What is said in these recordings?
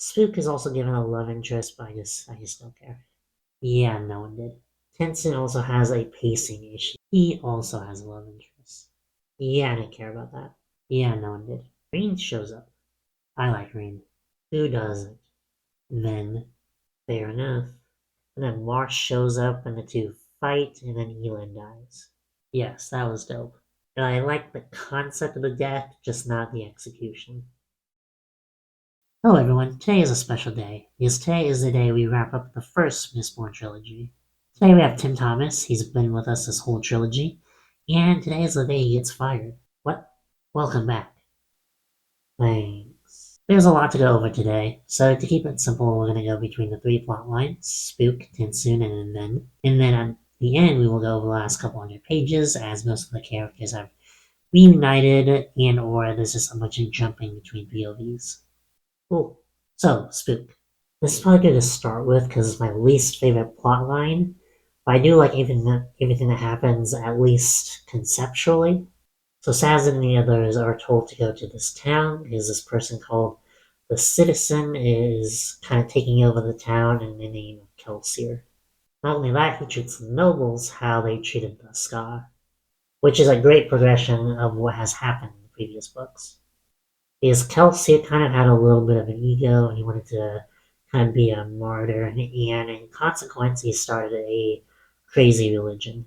Spook is also given a love interest, but I just don't care. Yeah, no one did. Tenson also has a pacing issue. He also has a love interest. Yeah, I didn't care about that. Yeah, no one did. Rain shows up. I like Rain. Who doesn't? Then, fair enough. And then Marsh shows up and the two fight, and then Elin dies. Yes, that was dope. And I like the concept of the death, just not the execution. Hello everyone, today is a special day, because today is the day we wrap up the first Mistborn trilogy. Today we have Tim Thomas, he's been with us this whole trilogy, and today is the day he gets fired. What? Welcome back. Thanks. There's a lot to go over today, so to keep it simple, we're going to go between the three plot lines, Spook, Tinsoon, and then. And then at the end, we will go over the last couple hundred pages, as most of the characters have reunited, and or there's just a bunch of jumping between POVs. Cool. So, Spook. This is probably good to start with, because it's my least favorite plot line, but I do like everything that happens, at least conceptually. So Saz and the others are told to go to this town because this person called the Citizen is kind of taking over the town in the name of Kelsier. Not only that, he treats the nobles how they treated the Scar, which is a great progression of what has happened in the previous books. Because Kelsier kind of had a little bit of an ego and he wanted to kind of be a martyr, and in consequence, he started a crazy religion.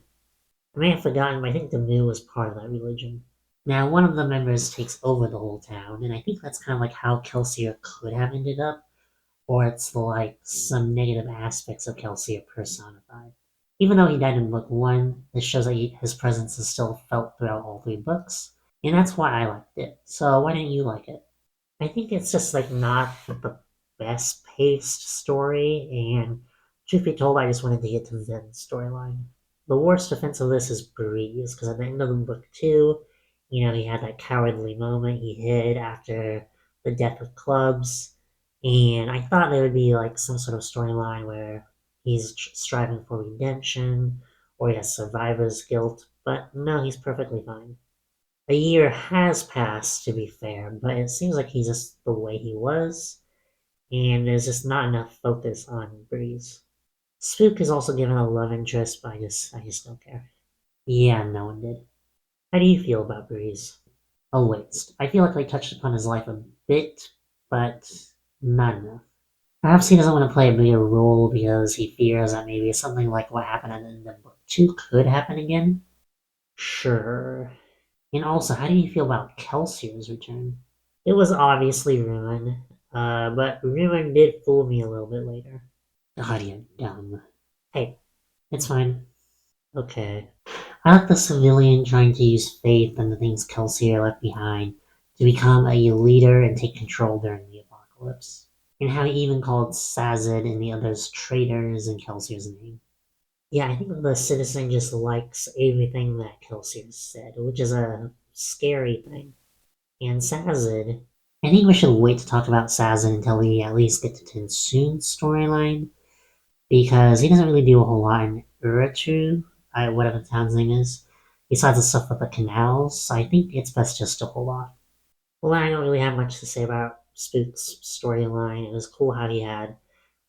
I may have forgotten, but I think the Mu was part of that religion. Now, one of the members takes over the whole town, and I think that's kind of like how Kelsier could have ended up, or it's like some negative aspects of Kelsier personified. Even though he died in book one, this shows that his presence is still felt throughout all three books, and that's why I liked it. So why didn't you like it? I think it's just like not the best paced story, and truth be told, I just wanted to get to Ven's storyline. The worst offense of this is Breeze, because at the end of the book two, he had that cowardly moment he hid after the death of Clubs, and I thought there would be like some sort of storyline where he's striving for redemption, or he has survivor's guilt, but no, he's perfectly fine. A year has passed, to be fair, but it seems like he's just the way he was, and there's just not enough focus on Breeze. Spook is also given a love interest, but I just don't care. Yeah, no one did. How do you feel about Breeze? A waste. I feel like they touched upon his life a bit, but not enough. Perhaps he doesn't want to play a bigger role because he fears that maybe something like what happened at the end of book two could happen again. Sure. And also, how do you feel about Kelsier's return? It was obviously ruined, but Ruin did fool me a little bit later. God, you're dumb. Hey, it's fine. Okay. I like the civilian trying to use faith and the things Kelsier left behind to become a leader and take control during the apocalypse. And how he even called Sazed and the others traitors in Kelsier's name. Yeah, I think the citizen just likes everything that Kelsier said, which is a scary thing. And Sazed, I think we should wait to talk about Sazed until we at least get to Tensoon's storyline, because he doesn't really do a whole lot in Uratru, whatever the town's name is, besides the stuff with the canals, so I think it's best just to hold off. Well, I don't really have much to say about Spook's storyline. It was cool how he had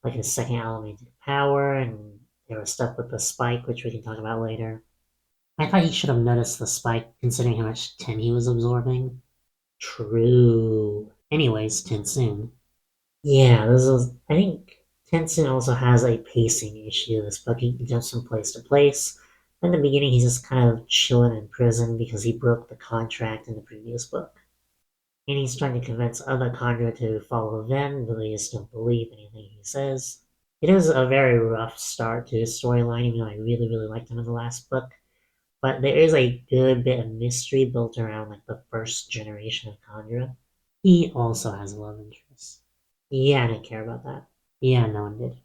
like his second elemental power, and there was stuff with the spike, which we can talk about later. I thought he should have noticed the spike, considering how much tin he was absorbing. True. Anyways, Tensoon. Yeah, this is. I think Tensoon also has a pacing issue. This book, he jumps from place to place. In the beginning, he's just kind of chilling in prison because he broke the contract in the previous book. And he's trying to convince other Kandra to follow Ven, but they just don't believe anything he says. It is a very rough start to his storyline, even though I really, really liked him in the last book. But there is a good bit of mystery built around like the first generation of Kandra. He also has a love interest. Yeah, I didn't care about that. Yeah, no one did.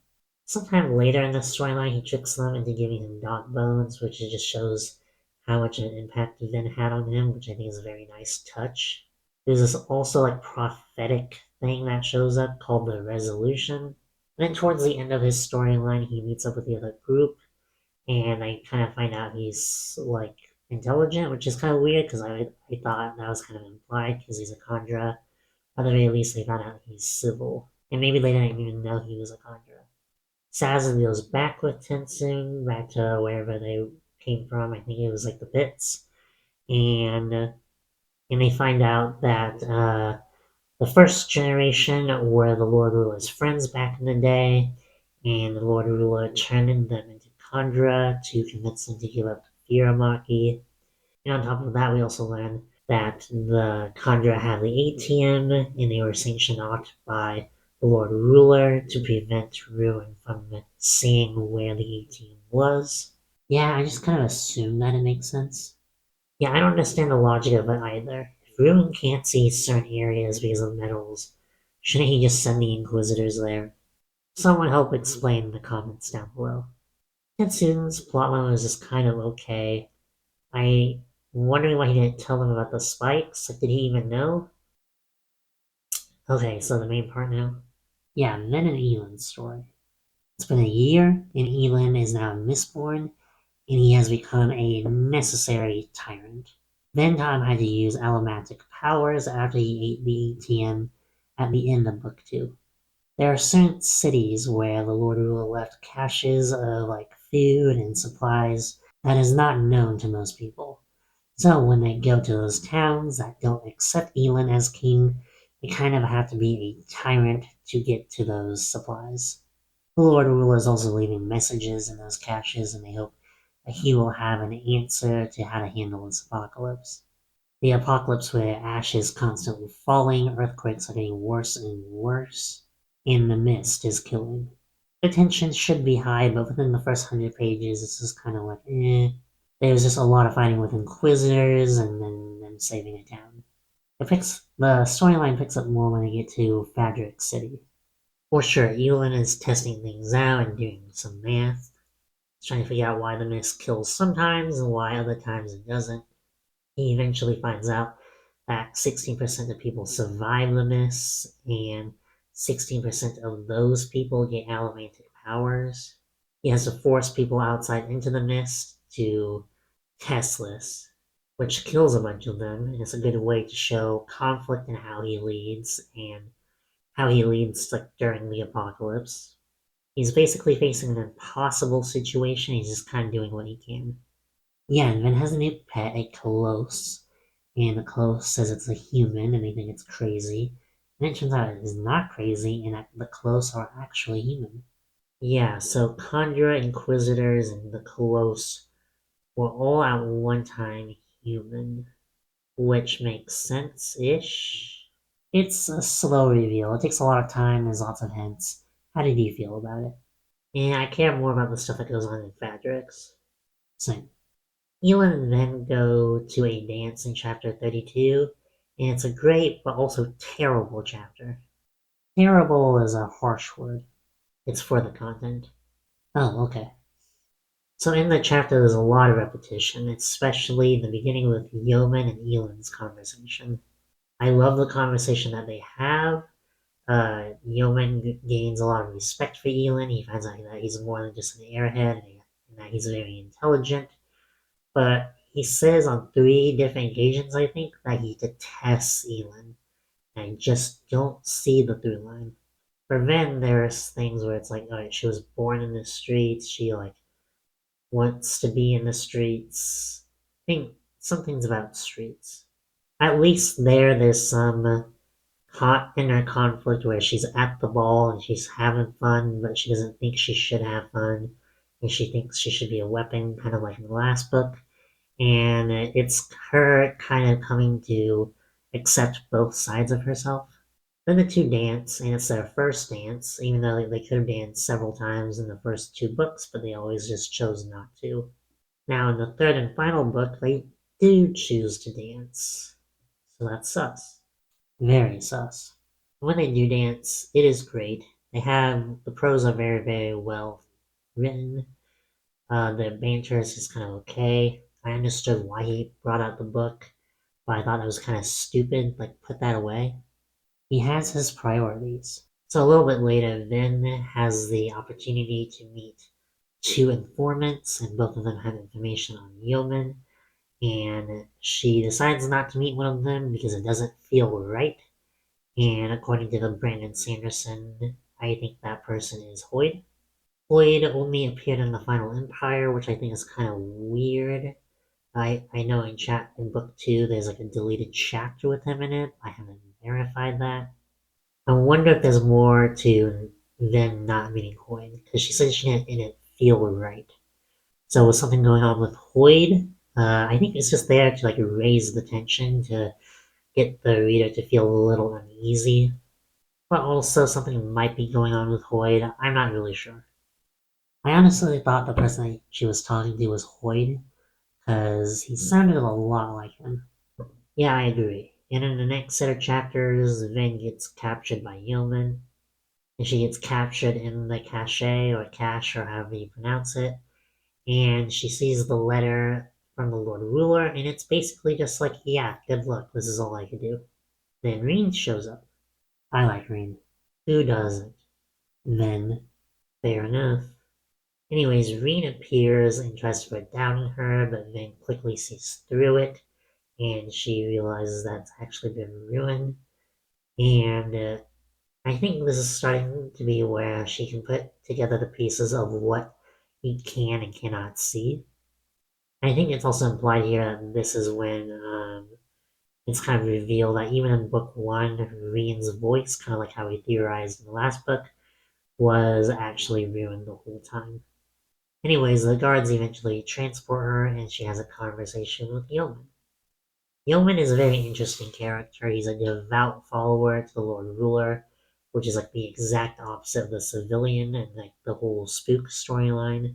Sometime later in the storyline, he tricks them into giving him dog bones, which just shows how much an impact Vin had on him, which I think is a very nice touch. There's this also like prophetic thing that shows up called the Resolution. And then towards the end of his storyline, he meets up with the other group, and I kind of find out he's like intelligent, which is kind of weird because I thought that was kind of implied because he's a Kandra. At the very least, they found out he's civil. and maybe they didn't even know he was a Kandra. Sazin goes back with Tensoon, back to wherever they came from. I think it was like the pits, and they find out that the first generation were the Lord Ruler's friends back in the day, and the Lord Ruler turned them into Kandra to convince them to give up Firamaki. And on top of that, we also learn that the Kandra had the ATM, and they were sanctioned out by the Lord Ruler to prevent Ruin from seeing where the ATM was. Yeah, I just kind of assume that it makes sense. Yeah, I don't understand the logic of it either. If Ruin can't see certain areas because of metals, shouldn't he just send the Inquisitors there? Someone help explain in the comments down below. Tetsun's plotline was just kind of okay. I'm wondering why he didn't tell them about the spikes. Like, did he even know? Okay, so the main part now. Yeah, Ven and Elin's story. It's been a year, and Elin is now Mistborn, and he has become a necessary tyrant. Venton had to use allomatic powers after he ate the ATM at the end of Book 2. There are certain cities where the Lord Ruler left caches of like food and supplies that is not known to most people. So when they go to those towns that don't accept Elin as king, they kind of have to be a tyrant to get to those supplies. The Lord Ruler is also leaving messages in those caches, and they hope that he will have an answer to how to handle this apocalypse. The apocalypse where ash is constantly falling, earthquakes are getting worse and worse, and the mist is killing. The tension should be high, but within the first 100 pages, it's just kind of like, eh. There's just a lot of fighting with Inquisitors and then them saving a town. The storyline picks up more when they get to Fadric City. For sure, Elin is testing things out and doing some math. He's trying to figure out why the mist kills sometimes and why other times it doesn't. He eventually finds out that 16% of people survive the mist, and 16% of those people get allomantic powers. He has to force people outside into the mist to test this, which kills a bunch of them, and it's a good way to show conflict in how he leads and how he leads like during the apocalypse. He's basically facing an impossible situation. He's just kind of doing what he can. Yeah, and Vin has a new pet, a Colosse, and the Colosse says it's a human, and they think it's crazy. And it turns out it is not crazy, and that the Colosse are actually human. Yeah, so Kandra, Inquisitors, and the Colosse were all at one time human, which makes sense-ish. It's a slow reveal. It takes a lot of time, there's lots of hints. How did you feel about it? And I care more about the stuff that goes on in Fadrix. Same. Elin and Ven go to a dance in chapter 32, and it's a great but also terrible chapter. Terrible is a harsh word. It's for the content. Oh, okay. So in the chapter, there's a lot of repetition, especially the beginning with Yeoman and Elin's conversation. I love the conversation that they have. Yeoman gains a lot of respect for Elin. He finds out that he's more than just an airhead and that he's very intelligent. But he says on 3 different occasions, I think, that he detests Elin. And I just don't see the through line. For Ven, there's things where it's like, alright, she was born in the streets, she like wants to be in the streets. I think something's about streets. At least there's some inner conflict where she's at the ball and she's having fun, but she doesn't think she should have fun, and she thinks she should be a weapon, kind of like in the last book. And it's her kind of coming to accept both sides of herself. Then the two dance, and it's their first dance, even though they could have danced several times in the first 2 books, but they always just chose not to. Now, in the third and final book, they do choose to dance. So that's sus. Very sus. When they do dance, it is great. The prose are very, very well written. The banter is just kind of okay. I understood why he brought out the book, but I thought it was kind of stupid. Like, put that away. He has his priorities. So a little bit later, Vin has the opportunity to meet 2 informants, and both of them have information on Yeoman. And she decides not to meet one of them because it doesn't feel right. And according to the Brandon Sanderson, I think that person is Hoyd. Hoyd only appeared in the Final Empire, which I think is kind of weird. I know in book two there's like a deleted chapter with him in it. I haven't verified that. I wonder if there's more to Ven not meeting Hoyd, because she said she didn't feel right. So was something going on with Hoyd? I think it's just there to like raise the tension to get the reader to feel a little uneasy. But also something might be going on with Hoyd. I'm not really sure. I honestly thought the person she was talking to was Hoyd, because he sounded a lot like him. Yeah, I agree. And in the next set of chapters, Vin gets captured by Yeoman, and she gets captured in the cache or cache or however you pronounce it, and she sees the letter from the Lord Ruler, and it's basically just like, yeah, good luck, this is all I can do. Then Reen shows up. I like Reen. Who doesn't? Then, fair enough. Anyways, Reen appears and tries to put down on her, but then quickly sees through it, and she realizes that's actually been ruined. And I think this is starting to be where she can put together the pieces of what he can and cannot see. I think it's also implied here that this is when it's kind of revealed that even in book one, Reen's voice, kind of like how we theorized in the last book, was actually ruined the whole time. Anyways, the guards eventually transport her, and she has a conversation with Yeoman. Yeoman is a very interesting character. He's a devout follower to the Lord Ruler, which is like the exact opposite of the civilian and like the whole Spook storyline.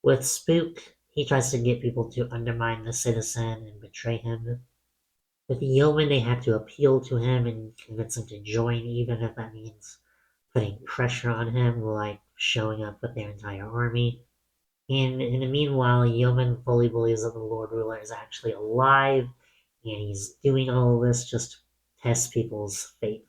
With Spook, he tries to get people to undermine the citizen and betray him. With Yeoman, they have to appeal to him and convince him to join, even if that means putting pressure on him, like showing up with their entire army. And in the meanwhile, Yeoman fully believes that the Lord Ruler is actually alive, and he's doing all of this just to test people's faith.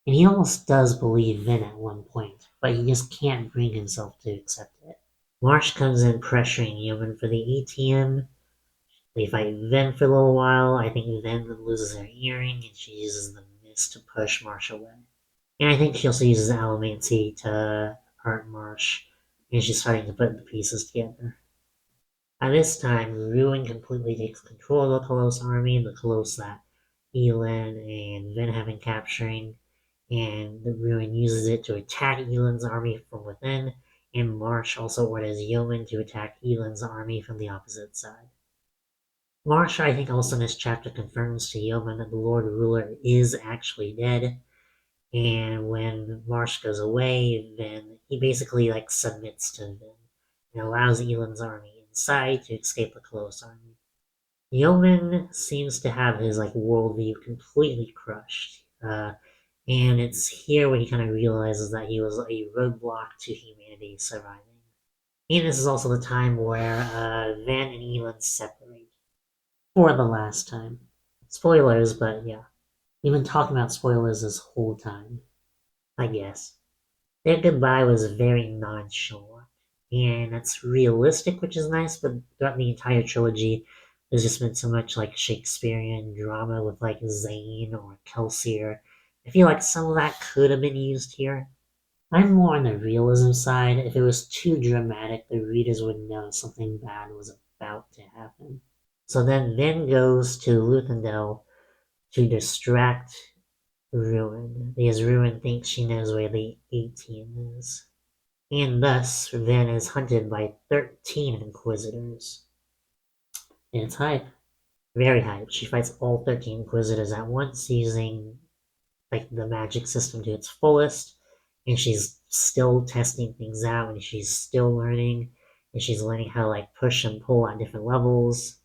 And he almost does believe Vin at one point, but he just can't bring himself to accept it. Marsh comes in pressuring Yeoman for the ATM. They fight Vin for a little while. I think Vin loses her earring, and she uses the mist to push Marsh away. And I think she also uses Allomancy to hurt Marsh, and she's starting to put the pieces together. By this time, Ruin completely takes control of the Kolos army, the Kolos that Elend and Vin have been capturing, and the Ruin uses it to attack Elend's army from within, and Marsh also orders Yeoman to attack Elend's army from the opposite side. Marsh, I think, also in this chapter confirms to Yeoman that the Lord Ruler is actually dead, and when Marsh goes away, then he basically like submits to Vin and allows Elend's army inside to escape the Kolos army. Yeoman seems to have his like worldview completely crushed, and it's here where he kind of realizes that he was a roadblock to humanity surviving. And this is also the time where Van and Elend separate for the last time. Spoilers, but yeah, we've been talking about spoilers this whole time, I guess. Their goodbye was very nonchalant, and that's realistic, which is nice. But throughout the entire trilogy, there's just been so much like Shakespearean drama with like Zane or Kelsier. I feel like some of that could have been used here. I'm more on the realism side. If it was too dramatic, the readers would know something bad was about to happen. So then Vin goes to Luthendel to distract Ruin, because Ruin thinks she knows where the 18 is. And thus, Vin is hunted by 13 Inquisitors. And it's hype. Very hype. She fights all 13 Inquisitors at once using like the magic system to its fullest. And she's still testing things out, and she's still learning. And she's learning how to like push and pull at different levels.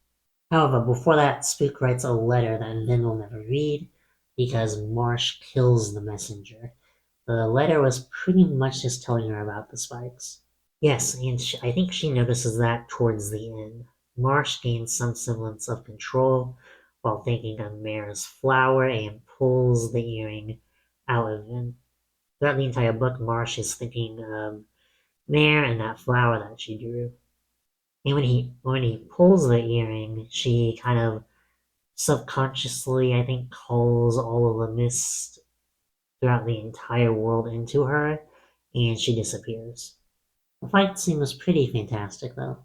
However, before that, Spook writes a letter that Vin will never read because Marsh kills the messenger. The letter was pretty much just telling her about the spikes. Yes, and I think she notices that towards the end. Marsh gains some semblance of control while thinking of Mare's flower and pulls the earring out of him. Throughout the entire book, Marsh is thinking of Mare and that flower that she drew. And when he pulls the earring, she kind of subconsciously, I think, calls all of the mist throughout the entire world into her, and she disappears. The fight scene was pretty fantastic, though.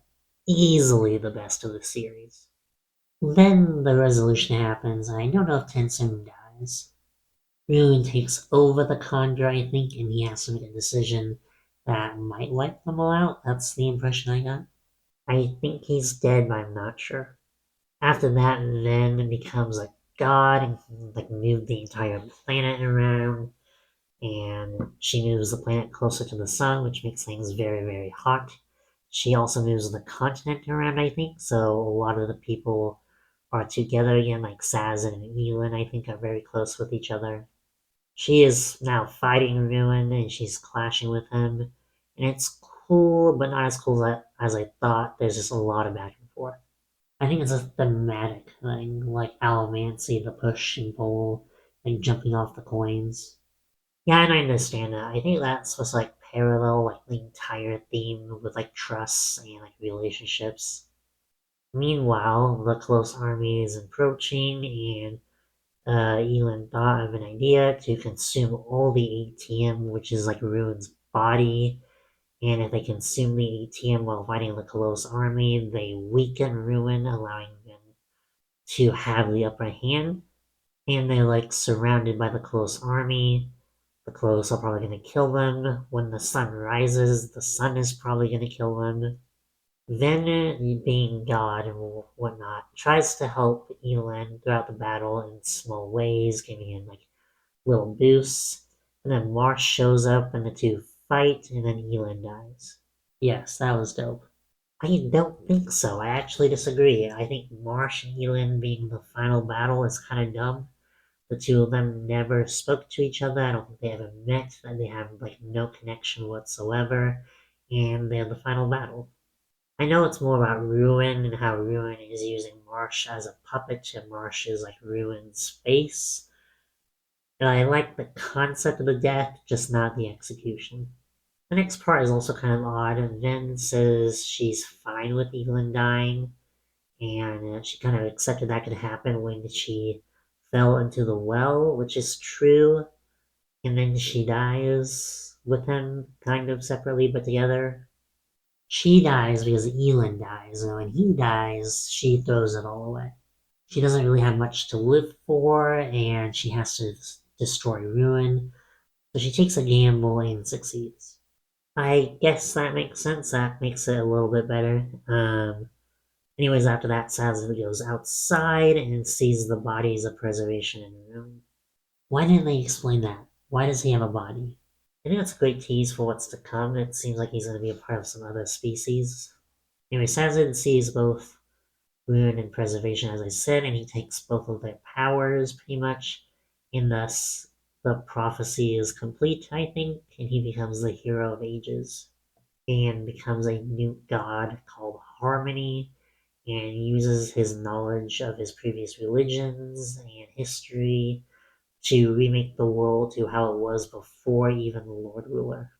Easily the best of the series. Then the resolution happens, and I don't know if Tensung dies. Ryun takes over the Conjure, I think, and he has to make a decision that might wipe them all out. That's the impression I got. I think he's dead, but I'm not sure. After that, then becomes a god and can, like, move the entire planet around, and she moves the planet closer to the sun, which makes things very, very hot. She also moves the continent around, I think, so a lot of the people are together again, like Sazin and Elin, I think, are very close with each other. She is now fighting Ruin, and she's clashing with him, and it's cool, but not as cool as I thought. There's just a lot of back and forth. I think it's a thematic thing, like Allomancy, the push and pull, like jumping off the coins. Yeah, and I understand that. I think that's supposed to like parallel like the entire theme with like trusts and like relationships. Meanwhile, the close army is approaching, and Elon thought of an idea to consume all the ATM, which is like Ruin's body. And if they consume the ATM while fighting the Coloss army, they weaken Ruin, allowing them to have the upper hand. And they're like surrounded by the Coloss army. The Coloss are probably going to kill them. When the sun rises, the sun is probably going to kill them. Then, being God and whatnot, tries to help Elend throughout the battle in small ways, giving him like little boosts. And then Marsh shows up and the two fight, and then Elend dies. Yes, that was dope. I don't think so. I actually disagree. I think Marsh and Elend being the final battle is kind of dumb. The two of them never spoke to each other. I don't think they ever met. They have like no connection whatsoever. And they're the final battle. I know it's more about Ruin and how Ruin is using Marsh as a puppet to Marsh's like Ruin's face. And I like the concept of the death, just not the execution. The next part is also kind of odd. Ven says she's fine with Evelyn dying, and she kind of accepted that could happen when she fell into the well, which is true. And then she dies with him, kind of separately but together. She dies because Elin dies, and when he dies, she throws it all away. She doesn't really have much to live for, and she has to destroy Ruin, so she takes a gamble and succeeds. I guess that makes sense. That makes it a little bit better. Anyways, after that, Sazzy goes outside and sees the bodies of preservation in the room. Why didn't they explain that? Why does he have a body? I think that's a great tease for what's to come. It seems like he's going to be a part of some other species. Anyway, Sazin sees both ruin and preservation, as I said, and he takes both of their powers pretty much, and thus the prophecy is complete, I think, and he becomes the hero of ages and becomes a new god called Harmony and uses his knowledge of his previous religions and history to remake the world to how it was before even the Lord Ruler.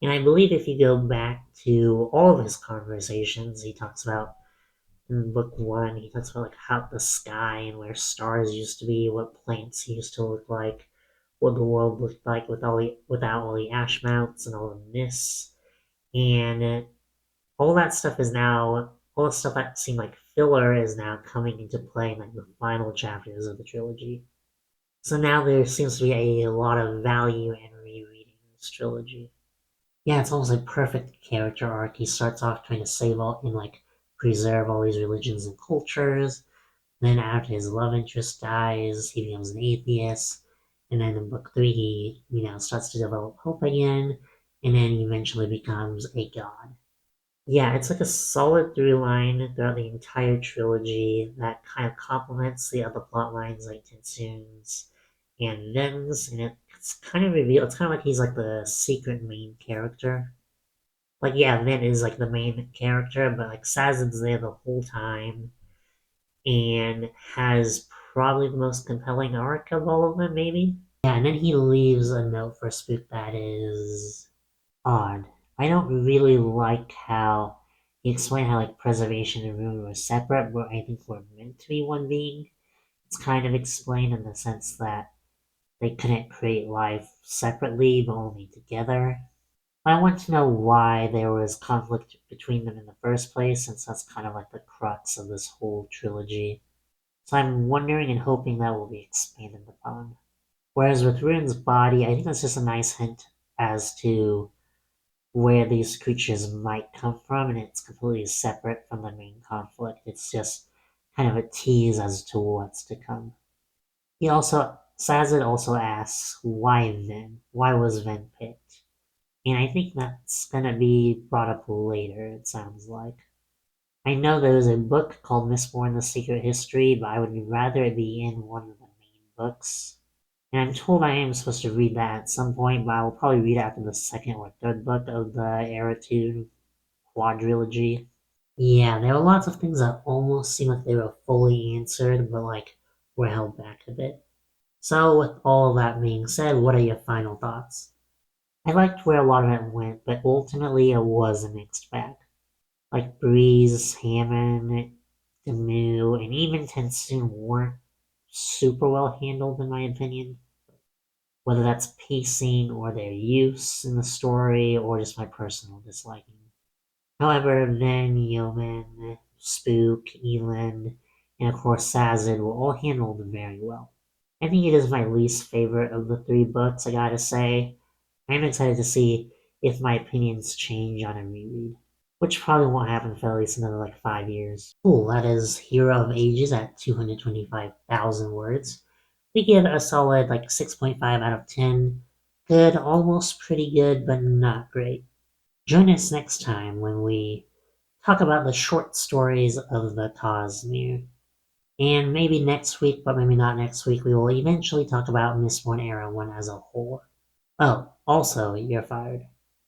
And I believe if you go back to all of his conversations, he talks about in book one, he talks about like how the sky and where stars used to be, what plants used to look like, what the world looked like without all the ash mounts and all the mists, and all that stuff is now all the stuff that seemed like filler is now coming into play in like the final chapters of the trilogy. So now there seems to be a lot of value in rereading this trilogy. Yeah, it's almost like perfect character arc. He starts off trying to save all and like preserve all these religions and cultures. Then after his love interest dies, he becomes an atheist. And then in book three, he starts to develop hope again, and then he eventually becomes a god. Yeah, it's like a solid through line throughout the entire trilogy that kind of complements the other plot lines like Tensoon's and Ven's, and it's kind of revealed. It's kind of like he's like the secret main character. Like, yeah, Vin is like the main character, but like Sazin's there the whole time and has probably the most compelling arc of all of them, maybe. Yeah, and then he leaves a note for Spook that is odd. I don't really like how he explained how like preservation and ruin were separate, but I think we're meant to be one being. It's kind of explained in the sense that they couldn't create life separately, but only together. I want to know why there was conflict between them in the first place, since that's kind of like the crux of this whole trilogy. So I'm wondering and hoping that will be expanded upon. Whereas with Ruin's body, I think that's just a nice hint as to where these creatures might come from, and it's completely separate from the main conflict. It's just kind of a tease as to what's to come. Sazed also asks, why Ven? Why was Ven picked? And I think that's gonna be brought up later, it sounds like. I know there's a book called Mistborn: The Secret History, but I would rather it be in one of the main books. And I'm told I am supposed to read that at some point, but I will probably read it after the second or third book of the Eratune quadrilogy. Yeah, there were lots of things that almost seemed like they were fully answered, but like were held back a bit. So, with all of that being said, what are your final thoughts? I liked where a lot of it went, but ultimately it was a mixed bag. Like Breeze, Hammond, Demu, and even Tensoon weren't super well handled in my opinion. Whether that's pacing or their use in the story or just my personal disliking. However, Ven, Yeoman, Spook, Eland, and of course Sazed were all handled very well. I think it is my least favorite of the three books, I gotta say. I'm excited to see if my opinions change on a reread, which probably won't happen for at least another like 5 years. Cool, that is Hero of Ages at 225,000 words. We give it a solid like 6.5 out of 10. Good, almost pretty good, but not great. Join us next time when we talk about the short stories of the Cosmere. And maybe next week, but maybe not next week, we will eventually talk about Mistborn Era 1 as a whole. Oh, also, you're fired.